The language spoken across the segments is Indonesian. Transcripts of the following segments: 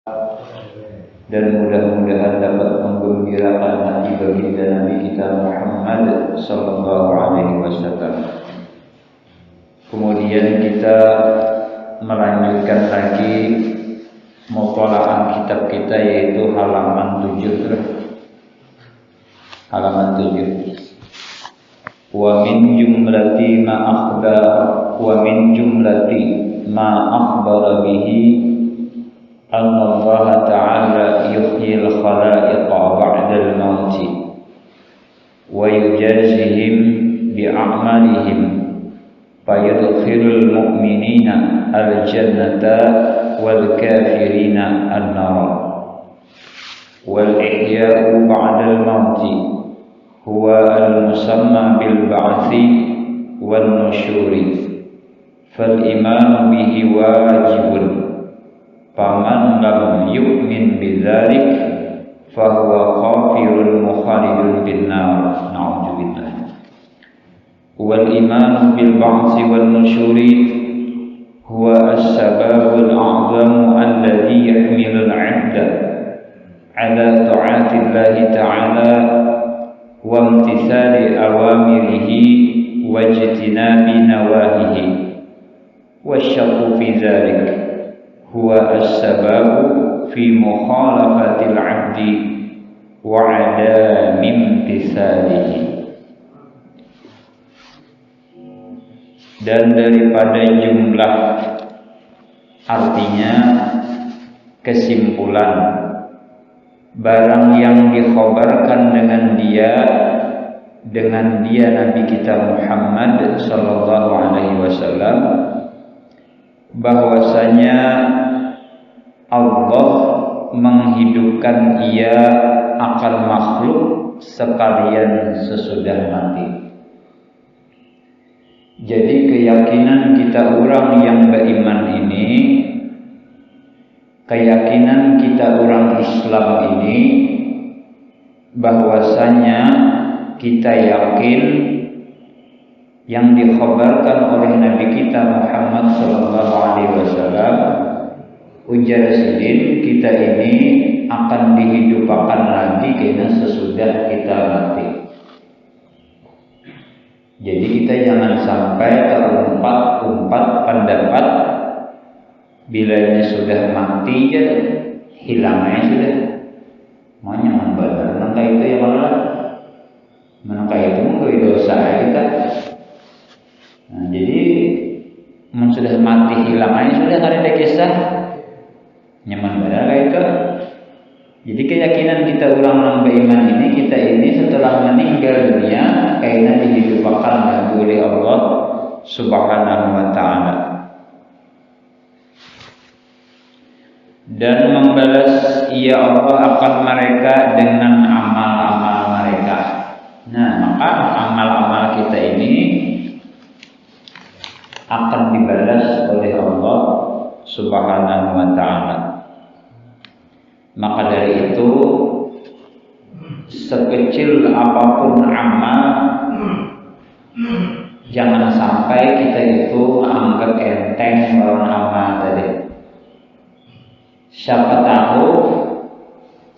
dan mudah-mudahan dapat menggembirakan hati baginda Nabi kita Muhammad sallallahu alaihi wasallam. Kemudian kita melanjutkan lagi mutalaah kitab kita, yaitu halaman 7. Halaman 7. Wa min jumlati ma akhbara bihi anna Allah ta'ala yuhyi al-khalaiqa ba'da al-maut wa yujazihim bi'amalihim fayadkhilul mu'minina al-jannata wal kafirina an-nar wal ihya'u ba'da al-maut huwa al-musamma bil ba'thi wan nusyuri fal imanu bihi wajibun faman lam yu'min bidzalik fahuwa kafirun mukhalidun bin nar. Na'udzubillah. Wal imanu bil ba'thi wan nusyuri huwa as-sababul a'zamu alladhi yahmilu al-'abda 'ala ta'ati Allah ta'ala wa imtithali awamirihi wa ijtinabi nawahihi wa syaqu fi dzalik huwa as-sababu fi mukhalafatil 'abdi wa 'adami imtithalihi. Dan daripada jumlah, artinya kesimpulan, barang yang dikhabarkan dengan dia Nabi kita Muhammad sallallahu alaihi wasallam, bahwasanya Allah menghidupkan ia akan makhluk sekalian sesudah mati. Jadi keyakinan kita orang yang beriman ini, keyakinan kita orang Islam ini, bahwasanya kita yakin yang dikhabarkan oleh Nabi kita Muhammad sallallahu alaihi wasallam, ujar sidin, kita ini akan dihidupkan lagi karena sesudah kita mati. Jadi kita jangan sampai terumpat-umpat pendapat bilanya sudah mati ya hilangnya sudah. Mau nyaman benar nangka itu ya malah nangka itu mengkoi dosa kita. Nah, jadi sudah mati hilangnya sudah ada kisah nyaman benar kayak itu. Jadi keyakinan kita orang beriman ini, kita ini setelah meninggal dunia kayaknya dihidupkan lagi oleh Allah Subhanahu wa ta'ala, dan membalas ia Allah akan mereka dengan amal-amal mereka. Nah, maka amal-amal kita ini akan dibalas oleh Allah Subhanahu wa ta'ala. Maka dari itu, sekecil apapun amal, jangan sampai kita itu anggap enteng orang amal tadi. Siapa tahu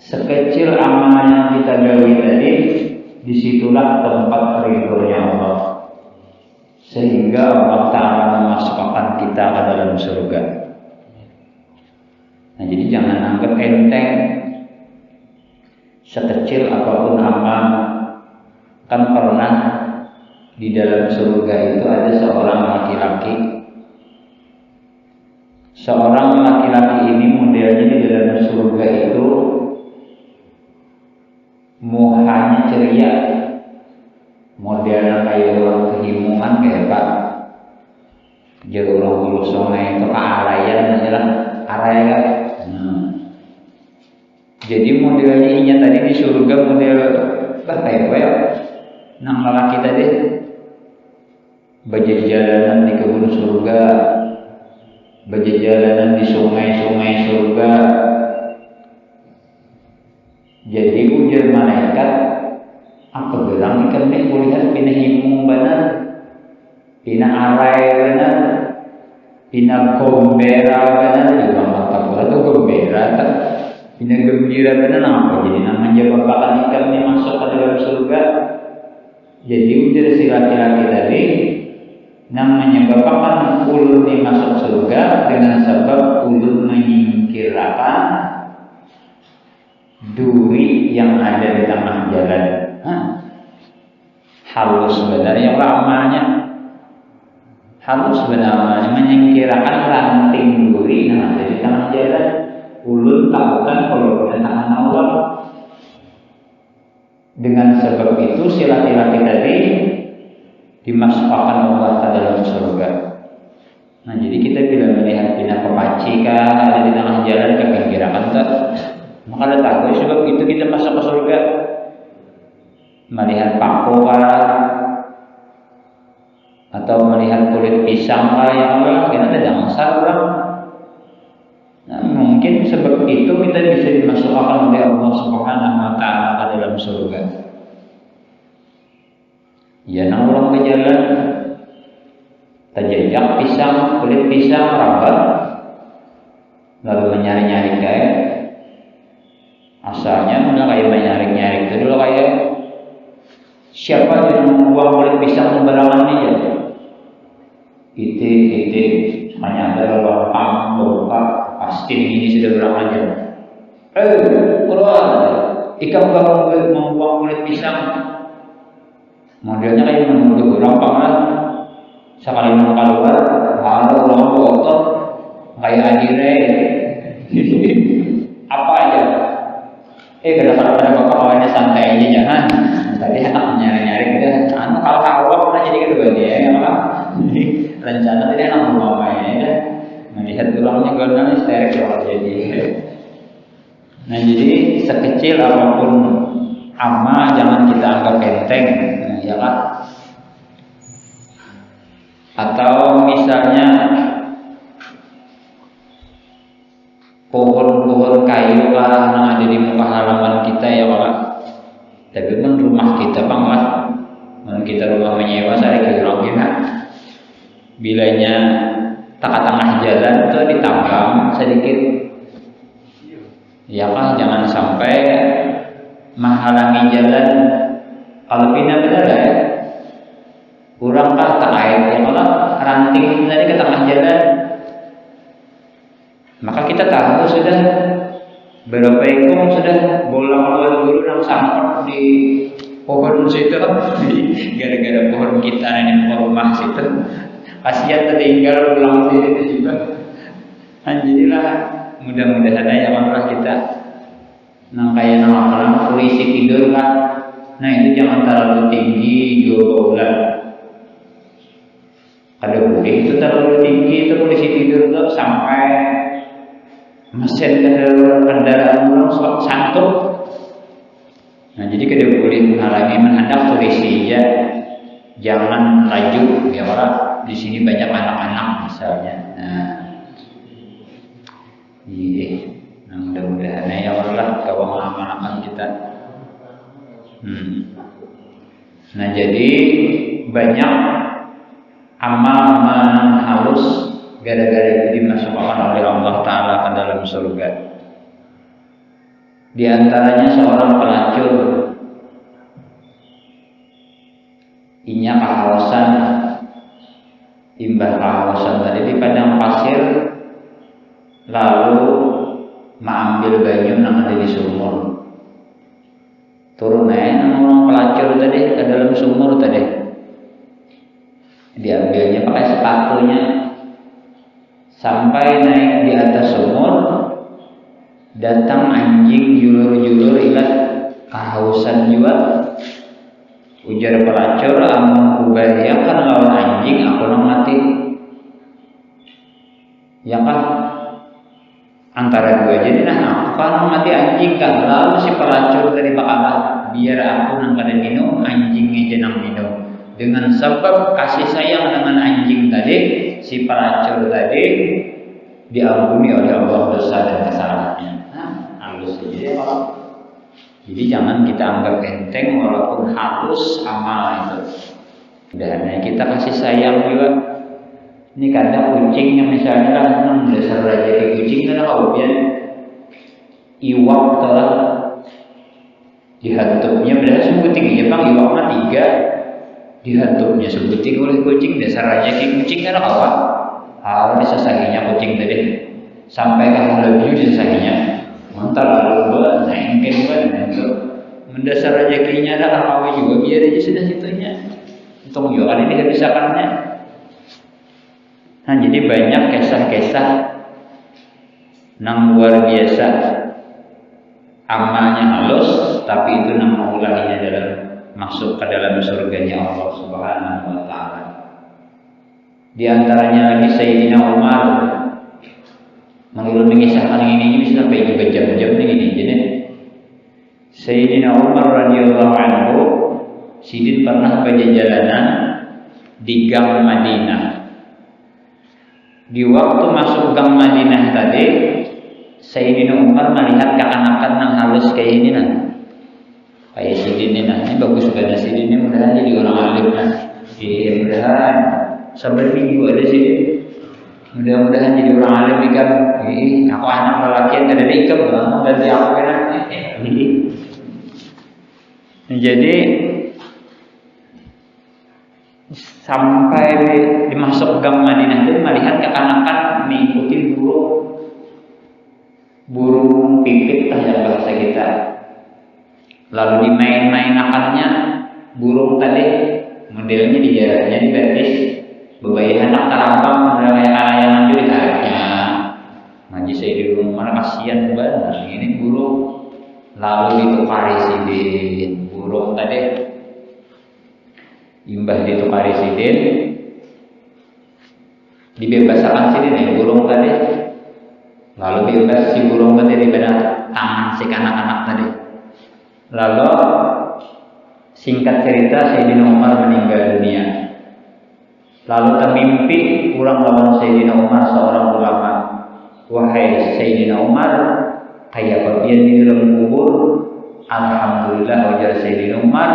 sekecil amal yang kita gawe tadi, disitulah tempat ridhonya Allah, sehingga Allah Ta'ala memasukkan kita ke dalam surga. Nah, jadi jangan anggap enteng sekecil apapun amal. Kan pernah di dalam surga itu ada seorang laki-laki. Seorang laki-laki ini modelnya di dalam surga itu muhanya ceria, modelnya kayak orang kehimungan kayak Pak. Jadi orang bulu sungai itu kealayan aja lah, araya. Jadi modelnya inya tadi di surga model kayak apa ya? Nang lelaki tadi berjalanan di kebun surga, berjalanan di sungai-sungai surga. Jadi ujar malaikat, apa gelang ikan ini kulihat pindah himung benar, pindah arai benar, pindah gombera benar, juga mantap lah tuh gombera kan. Ini gembira benar apa? Jadi namanya babakan ikannya masuk ke dalam surga. Jadi ujar si laki-laki tadi namanya babakan ulun masuk surga dengan sebab ulun menyingkirkan duri yang ada di tengah jalan. Halus sebenarnya amalnya. Halus sebenarnya menyingkirkan ranting duri yang ada di tengah jalan. Ulun tahukan kalau kedatangan Allah. Dengan sebab itu si laki-laki tadi dimasukkan Allah ke dalam surga. Nah, jadi kita bila melihat bina pepaci kah ada di tengah jalan kegembirakan tak, maka ada takut sebab itu kita masuk ke surga. Melihat pako kah atau melihat kulit pisang kah yang Allah kita tidak masalah orang. Nah, mungkin sebab itu kita bisa dimasukkan oleh Allah Subhanahu wa taala ke dalam surga. Ya, nang orang berjalan terjejak pisang, kulit pisang rabat, lalu menyari-nyari kayak asalnya mana kayak menyari-nyari itu dulu kayak siapa yang membuang kulit pisang sembarangan aja. Itu hanya ada lapang buka pasti ini sudah berapa aja. Keluar ikan kalau membuang kulit pisang modelnya kayak menunduk orang pangan sekali mau keluar lalu orang kotor kayak adire apa aja kadang-kadang ada bapak awalnya santai aja jangan tadi anak nyari-nyari gitu kalau awal pernah jadi kedua dia rencana tadi anak mau apa ya melihat tulangnya gondang sterek kalau jadi. Nah, jadi sekecil apapun amal jangan kita anggap enteng, ya kan? Atau misalnya pohon-pohon kayu lah yang ada di muka halaman kita ya kan? Tapi kan rumah kita bang lah, kita rumah menyewa saya kira kita. Bilanya tengah-tengah jalan itu ditambang sedikit ya kan, jangan sampai menghalangi jalan. Kalau pindah benar ya kurang kah terkait ya malah ranting tadi ke tengah jalan, maka kita tahu sudah berapa ekor sudah bolang guru yang sampai di pohon situ gara-gara pohon kita di rumah situ kasihan tertinggal pulang sini juga. Nah, jadilah mudah-mudahan ya Allah kita nang kayak nama polisi tidur kan. Nah, itu jangan terlalu tinggi 2 bulan. Kalau boleh itu terlalu tinggi itu polisi tidur tuh sampai mesin kendaraan orang santuk. Nah, jadi kada boleh menghalangi menghadap polisi ya. Jangan laju ya orang. Di sini banyak anak-anak misalnya. Nah, iya. Nah, mudah-mudahan ya Allah kawang amal-amal kita. Nah, jadi banyak amal halus gara-gara itu dimasukkan oleh Allah Taala ke dalam surga. Di antaranya seorang pelacur, inya kehausan. Imbah kehausan tadi di padang pasir lalu mengambil banyu yang ada di sumur, turun orang pelacur tadi ke dalam sumur tadi, diambilnya pakai sepatunya sampai naik di atas sumur, datang anjing julur-julur ilat kehausan juga. Ujar pelacur, amun kubahayakan lawan anjing aku nang mati. Ya kan? Antara dua jadi nah aku nang mati anjing kan. Lalu si pelacur tadi bakalah biar aku nang kada minum anjing aja nang minum. Dengan sebab kasih sayang dengan anjing tadi, si pelacur tadi diampuni oleh Allah dosa dan kesalahannya. Nah, halus jadi kalau jadi jangan kita anggap enteng walaupun halus amal itu. Dan kita kasih sayang juga. Ini kadang kucing yang misalnya kan dasar raja kucing kan kau biar iwak telah dihantupnya berarti sebuting ya bang, iwak mah 3 dihantupnya sebuting oleh kucing. Dasar aja kucing kan apa? Harus disesahinya kucing tadi sampai ke lebih disesahinya. Mantar lalu nengken itu mendasar rezekinya ada apa juga biar aja sudah situnya. Untung juga kan ini kebisakannya. Nah jadi banyak kisah-kisah yang luar biasa, amalnya halus tapi itu nang mengulanginya dalam masuk ke dalam surganya Allah Subhanahu wa taala. Di antaranya lagi Sayyidina Umar mengisahkan ini bisa sampai berjam-jam ini. Jadi Sayyidina Umar radhiyallahu anhu sidin pernah berjalanan di gang Madinah. Di waktu masuk gang Madinah tadi, Sayyidina Umar melihat kekanakan yang halus kayak ini nah. Kayak sidin ini nah, ini bagus banget sidin ini, mudahan jadi orang alim nah. Iya mudahan sampai minggu ada sidin. Mudah-mudahan jadi orang alim ikan. Aku anak lelaki yang ada ikam lah, dari aku kan. Jadi sampai dimasuk gang Madinah itu melihat kekanakan mengikuti burung pipit lah dalam bahasa kita. Lalu dimain-mainakannya burung tadi, modelnya dijaraknya dibatis, beberapa anak terambang mulai kalayangan juga ditariknya. Ngaji saya di rumah kasihan banget ini burung. Lalu ditukari sidin burung tadi, imbah ditukari sidin, dibebaskan sidin ya burung tadi. Lalu bebas si burung tadi di tangan si anak-anak tadi. Lalu singkat cerita Sayyidina Umar meninggal dunia. Lalu termimpi kurang lawan Sayyidina Umar seorang ulama. Wahai Sayyidina Umar, kayak bagian di dalam kubur. Alhamdulillah wajar Sayyidina Umar,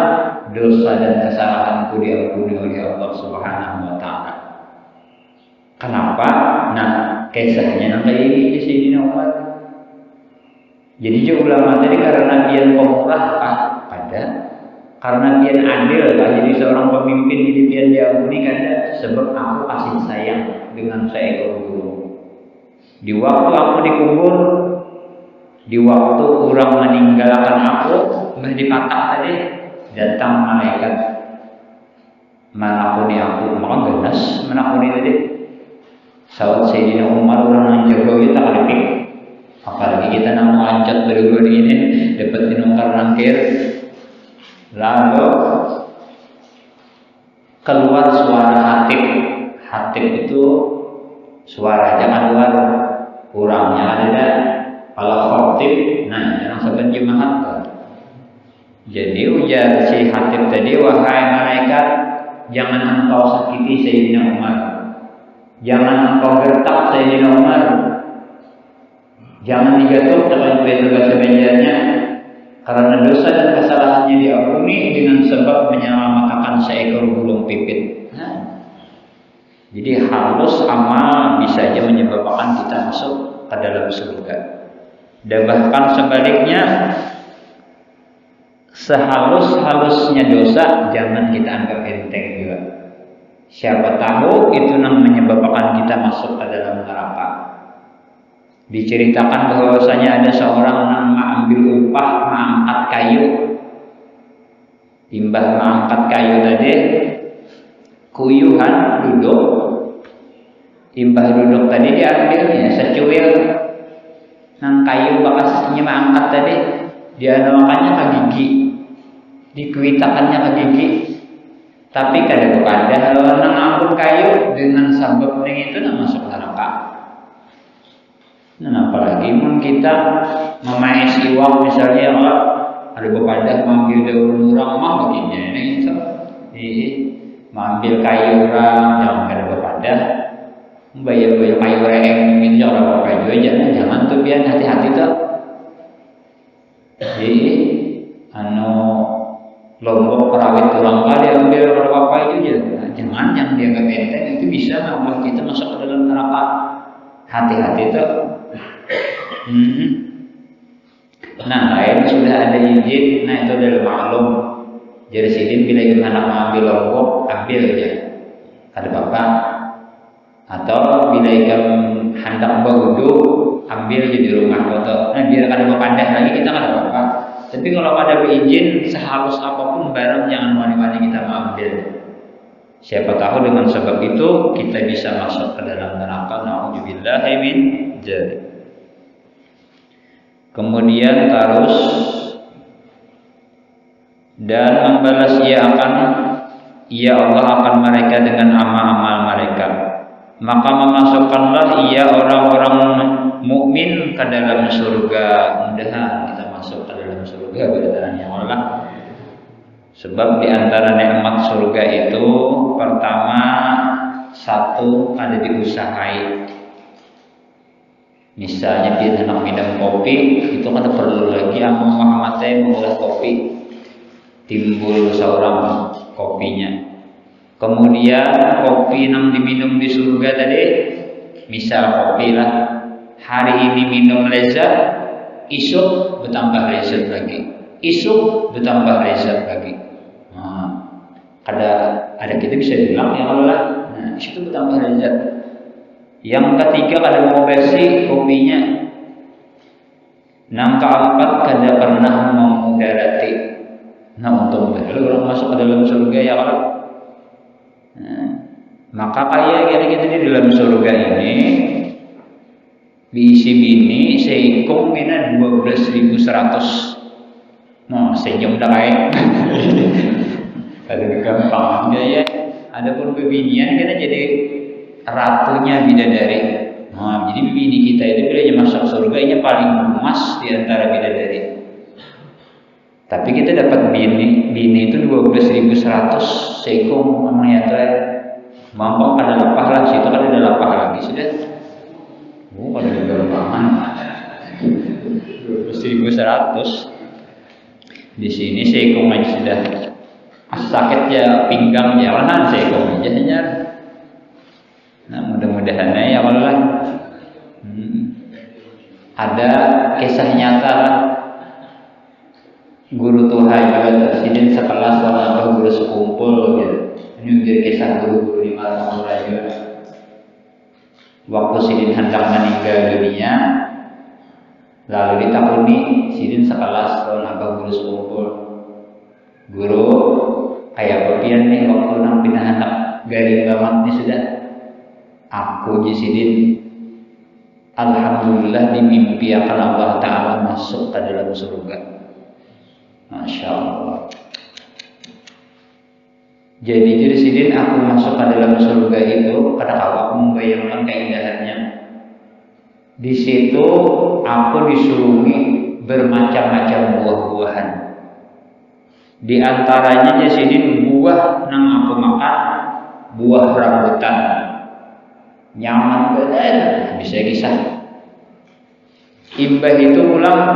dosa dan kesalahanku diampuni oleh Allah Subhanahu wa taala. Kenapa? Nah, kisahnya nanti ini Sayyidina Umar. Jadi ulama tadi karena dia pemurah pada karena dia adil lah, jadi seorang pemimpin jadi dia diampuni karena sebab aku kasih sayang dengan seekor burung. Di waktu aku dikubur, di waktu orang meninggalkan aku, dipatah tadi, datang malaikat menakuni aku, maka ganas menakuni tadi. Saat Sayyidina Umar orang yang jago itu tak lebih, apalagi kita nak meloncat berdua ini dapat dinungkar rangkir. Lalu keluar suara hatib. Hatib itu suara jangan keluar kurangnya ada. Kalau khatib, nah jangan sampai jemaat. Jadi ujar si hatib tadi, wahai malaikat, jangan engkau sakiti Sayyidina Umar, jangan engkau gertak Sayyidina Umar, jangan digatuk dengan bahasa Banjarnya, karena dosa dan kesalahannya diampuni dengan sebab menyelamatkan seekor burung pipit. Nah, jadi halus amal bisa aja menyebabkan kita masuk ke dalam surga. Dan bahkan sebaliknya, sehalus-halusnya dosa jangan kita anggap enteng juga. Siapa tahu itu yang menyebabkan kita masuk ke dalam neraka. Diceritakan bahwasanya ada seorang yang mengambil upah mengangkat kayu. Timbah mengangkat kayu tadi, kuyuhan duduk. Timbah duduk tadi diambilnya secuil nang kayu bakasnya mengangkat tadi, dia namakannya ke gigi, dikuitakannya ke gigi. Tapi kadang-kadang kalau nang ampun kayu dengan sabab ning itu nang masuk neraka. Nah, apalagi kita memaisi uang misalnya Allah ada bepadah mengambil daun orang mah begini ini itu, mengambil kayu orang yang ada bepadah, bayar kayu orang itu orang apa juga jangan tuh biar hati-hati tuh. Jadi lombok perawit orang kali ambil orang apa itu jangan yang dia nggak enteng itu bisa membuat kita masuk ke dalam neraka. Hati-hati tuh. sudah ada izin, nah itu adalah maklum. Jadi sidin bila ibu anak mengambil lombok, ambil aja, kada apa-apa. Atau bila ikan hendak berwudu, ambil aja di rumah foto. Nah biar kada berpandah lagi kita kada apa-apa. Tapi kalau ada berizin, sehalus apapun barang jangan wani-wani kita mengambil. Siapa tahu dengan sebab itu kita bisa masuk ke dalam neraka. Na'udzubillahi min dzalik. Kemudian terus dan membalas ia Allah akan mereka dengan amal-amal mereka. Maka memasukkanlah ia orang-orang mukmin ke dalam surga. Mudah-mudahan kita masuk ke dalam surga berjalannya Allah. Sebab di antara nikmat surga itu pertama satu ada diusahai. Misalnya dia hendak minum kopi, itu kan perlu lagi Abu Muhammad mengolah kopi, timbul seorang kopinya. Kemudian kopi yang diminum di surga tadi, misal kopi lah, hari ini minum lezat, esok bertambah lezat lagi, esok bertambah lezat lagi. Nah, ada kita bisa bilang ya Allah, nah itu bertambah lezat. Yang ketiga kada mau bersih kopinya. Yang keempat kada pernah memudarati. Nah untung betul orang masuk ke dalam surga ya Allah. Nah, maka kayak kita di dalam surga ini diisi bini seikung mina 12.100. Nah senyum dah kayak. Kada gampang ya. Adapun bebinian kita jadi ratunya bidadari. Nah, jadi bini kita itu bila masuk surga ini paling emas di antara bidadari. Tapi kita dapat bini itu 12.100 seikung namanya tuh. Mampu ada lepah lah, situ kan ada lepah lagi sudah. Oh, ada gampang. 12.100. Di sini seikung aja sudah. Sakit ya pinggang jalan seikung aja hanya. Nah mudah-mudahan ya Allah. Ada kisah nyata guru Tuhan juga sidin sekelas sama guru sekumpul gitu. Ini menjadi kisah guru-guru di Malaysia juga. Waktu sidin hendak meninggal dunia, lalu ditakuni sidin sekelas sama guru sekumpul. Guru kayak kopian nih waktu nang pindah hendak garing banget nih sudah. Aku jisidin alhamdulillah dimimpiakan Allah Ta'ala masuk ke dalam surga. Masya Allah. Jadi jisidin aku masuk ke dalam surga itu karena aku membayangkan keindahannya. Di situ aku disuruhi bermacam-macam buah-buahan. Di antaranya jisidin buah yang aku makan buah rambutan. Nyaman benar, bisa kisah. Imbah itu ulang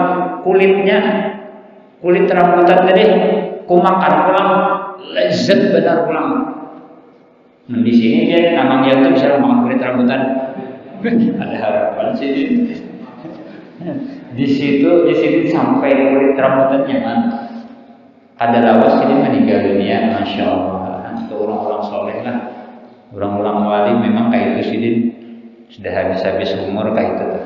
kulit rambutan tadi, ku makan ulang lezat benar ulang. Nah, di sini dia namanya itu bisa makan kulit rambutan. Ada harapan sih. Di situ sampai kulit rambutan nyaman. Ada lawas ini meninggal dunia, masya Allah. Untuk orang-orang soleh lah. Orang-orang wali memang kayak itu sidin sudah habis umur kayak itu tuh.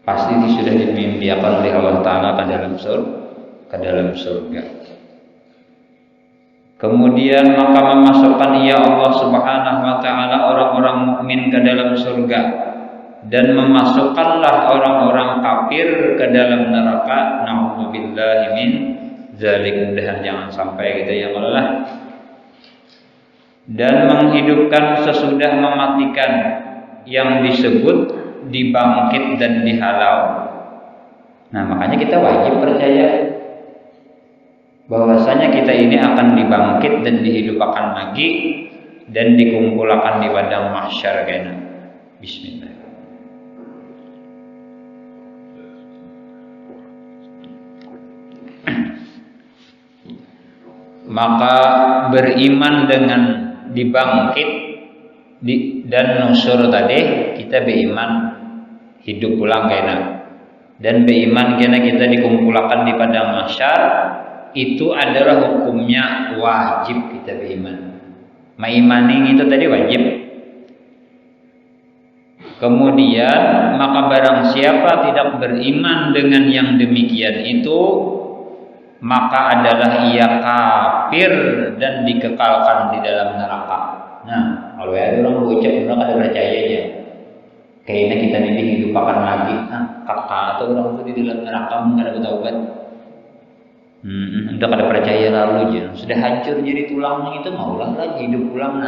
Pasti sudah dimimpiakan oleh Allah Ta'ala ke dalam surga. Kemudian maka memasukkan ia Allah Subhanahu Wa Ta'ala orang-orang mukmin ke dalam surga dan memasukkanlah orang-orang kafir ke dalam neraka. Na'udzubillahi min dzalik. Mudah-mudahan jangan sampai gitu ya Allah. Dan menghidupkan sesudah mematikan yang disebut dibangkit dan dihalau. Nah makanya kita wajib percaya bahwasanya kita ini akan dibangkit dan dihidupkan lagi dan dikumpulkan di padang mahsyar kena. Bismillah. Maka beriman dengan dibangkit dan nusur tadi kita beriman hidup pulang kena. dan beriman karena kita dikumpulkan di padang mahsyar, itu adalah hukumnya wajib kita beriman. Mengimani itu tadi wajib. Kemudian maka barang siapa tidak beriman dengan yang demikian itu, maka adalah ia kafir dan dikekalkan di dalam neraka. Nah, kalau ada orang ucap orang ada percaya aja. Kayaknya kita ini dihidupkan lagi. Kakak atau orang itu di dalam neraka nggak ada bertaubat. Udah kada percaya lalu aja. Sudah hancur jadi tulangnya itu maulah lagi hidup ulang.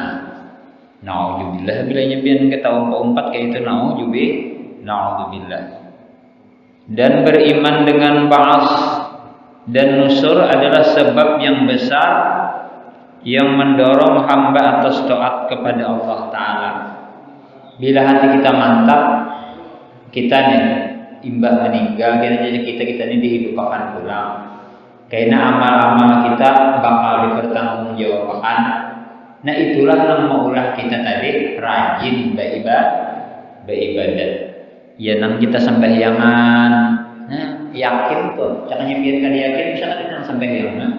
Nauzubillah bilanya pian ke tahun keempat kayak itu nauzubillah. Dan beriman dengan ba'ats dan nusur adalah sebab yang besar yang mendorong hamba atas taat kepada Allah Ta'ala. Bila hati kita mantap, kita nih imbang meninggal, jadi kita ini dihidupkan ulang. Karena amal-amal kita bakal dipertanggungjawabkan. Nah itulah yang maulah kita tadi rajin beribadat. Ya nang kita sembahyangan. Nah yakin tuh, caranya biar kalian yakin bisa kalian sembahyangan.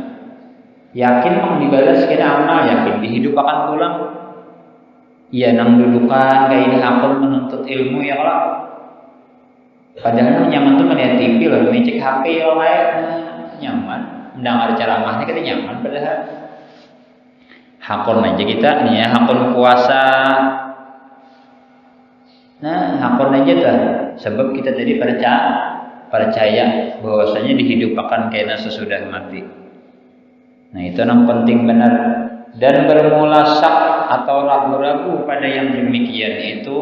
Yakin mau dibalas kira amal, yakin dihidupkan ulang. Ya nang dudukan kayak ini akal menuntut ilmu ya kalau. Padahal nyaman tuh melihat TV loh, ngecek HP ya kayak nyaman. Mendengar ceramahnya kita nyaman padahal. Hakon aja kita nih ya, hakon puasa. Nah, hakon aja tuh. Sebab kita tadi percaya bahwasanya dihidupkan karena sesudah mati. Nah, itu yang penting benar. Dan bermula syak atau ragu-ragu pada yang demikian itu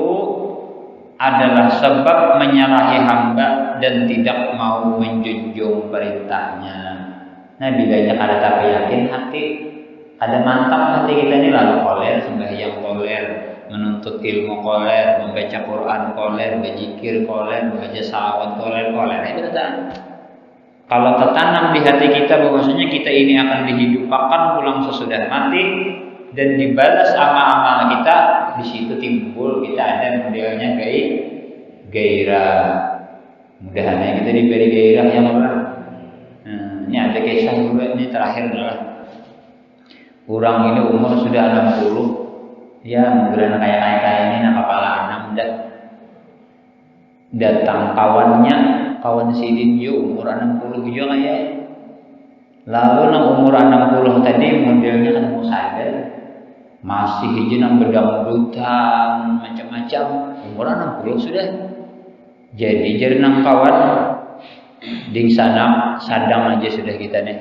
adalah sebab menyalahi hamba dan tidak mau menjunjung perintahnya. Nah, bilanya kada tak yakin hati, ada mantap hati kita ini lalu koler, sembahyang koler, menuntut ilmu koler, membaca Quran koler, berzikir koler, membaca salawat koler. Itu betul. Kalau tertanam di hati kita bahwasanya kita ini akan dihidupkan pulang sesudah mati dan dibalas amal-amal kita, di situ timbul kita ada modelnya gairah. Mudah-mudahan kita diberi gairah yang Allah. Ini ada kisah dulu ini terakhir adalah orang ini umur sudah 60, ya mungkin kayak ini nak kepala 6 dah. Datang kawan sidin yo umur 60 juga kayak. Lalu nang umur 60 tadi modelnya kan mau sadar. Masih hiji nang bedang-bedutan macam-macam, umur 60 sudah. Jadi jadi nang kawan ding sana sadang aja sudah kita nih.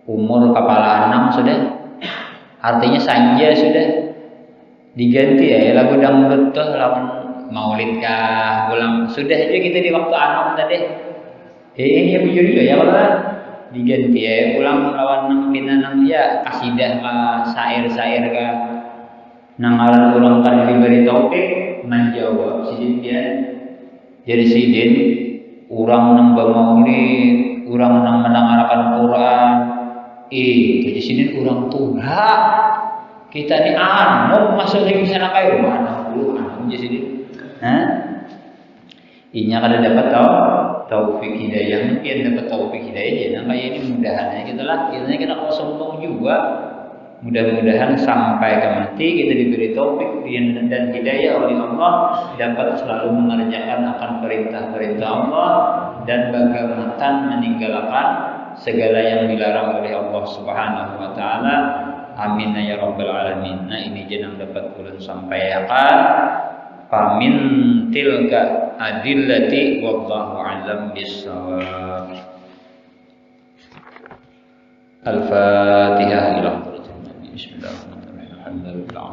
Umur kepala 6 sudah. Artinya sanja sudah. Diganti ya lagu dangdut tuh lawan maulid kah ulang sudah aja kita di waktu anak tadi. Ya bujur juga ya kalau diganti ya ulang lawan nang pinanang ya kasidah kah syair kah nang aran ulang kan diberi taufik menjawab sidin dia. Jadi sidin urang nang maulid, urang nang mendengarkan Quran. Jadi sidin urang tua. Kita ni masuk lagi sana kayu mana dulu jadi sidin. Inya kada dapat taufik hidayah, mungkin dapat taufik hidayah nah kayak ini mudahan kita lah, kita kalau sombong juga. Mudah-mudahan sampai ke mati kita diberi taufik dan hidayah oleh Allah, dapat selalu mengerjakan akan perintah-perintah Allah dan bagaimana meninggalkan segala yang dilarang oleh Allah Subhanahu wa taala. Amin ya rabbal alamin. Nah ini jenang dapat ulun sampaikan. Famin tilka adillati wallahu a'lam bissawab. Al-Fatihah ila Bismillahirrahmanirrahim. Alhamdulillah.